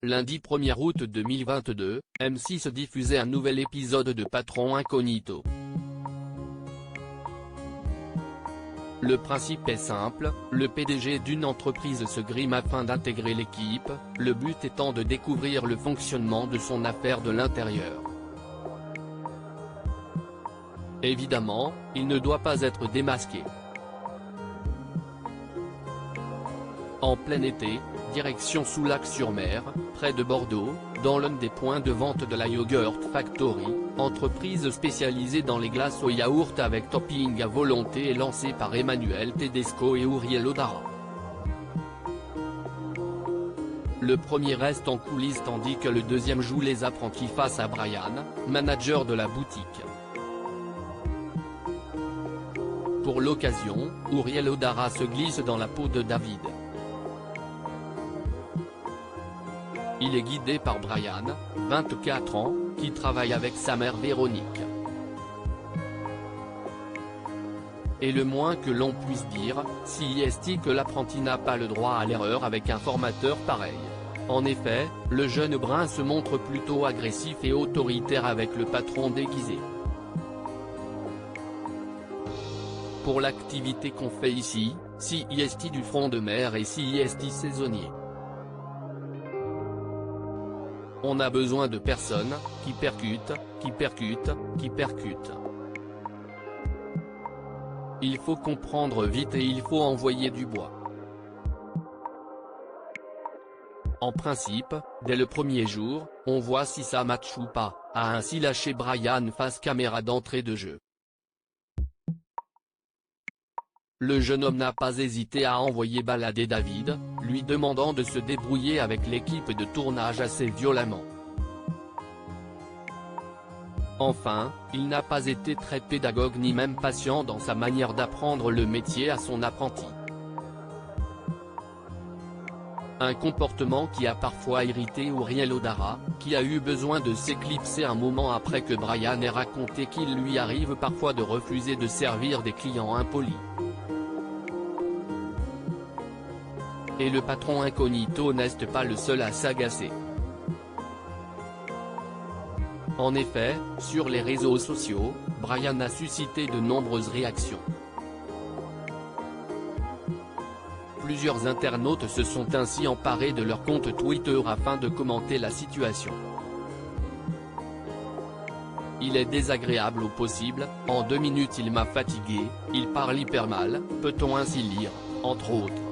Lundi 1er août 2022, M6 diffusait un nouvel épisode de Patron Incognito. Le principe est simple, le PDG d'une entreprise se grime afin d'intégrer l'équipe, le but étant de découvrir le fonctionnement de son affaire de l'intérieur. Évidemment, il ne doit pas être démasqué. En plein été, direction Soulac-sur-Mer, près de Bordeaux, dans l'un des points de vente de la Yogurt Factory, entreprise spécialisée dans les glaces au yaourt avec topping à volonté et lancée par Emmanuel Tedesco et Uriel Odara. Le premier reste en coulisses tandis que le deuxième joue les apprentis face à Brian, manager de la boutique. Pour l'occasion, Uriel Odara se glisse dans la peau de David. Il est guidé par Brian, 24 ans, qui travaille avec sa mère Véronique. Et le moins que l'on puisse dire, si est que l'apprenti n'a pas le droit à l'erreur avec un formateur pareil. En effet, le jeune Brun se montre plutôt agressif et autoritaire avec le patron déguisé. Pour l'activité qu'on fait ici, CIST du front de mer et CIST saisonnier. On a besoin de personnes, qui percutent, qui percutent, qui percutent. Il faut comprendre vite et il faut envoyer du bois. En principe, dès le premier jour, on voit si ça match ou pas, a ainsi lâché Brian face caméra d'entrée de jeu. Le jeune homme n'a pas hésité à envoyer balader David, lui demandant de se débrouiller avec l'équipe de tournage assez violemment. Enfin, il n'a pas été très pédagogue ni même patient dans sa manière d'apprendre le métier à son apprenti. Un comportement qui a parfois irrité Uriel Odara, qui a eu besoin de s'éclipser un moment après que Brian ait raconté qu'il lui arrive parfois de refuser de servir des clients impolis. Et le patron incognito n'est pas le seul à s'agacer. En effet, sur les réseaux sociaux, Brian a suscité de nombreuses réactions. Plusieurs internautes se sont ainsi emparés de leur compte Twitter afin de commenter la situation. Il est désagréable au possible, en 2 minutes il m'a fatigué, il parle hyper mal, peut-on ainsi lire, entre autres.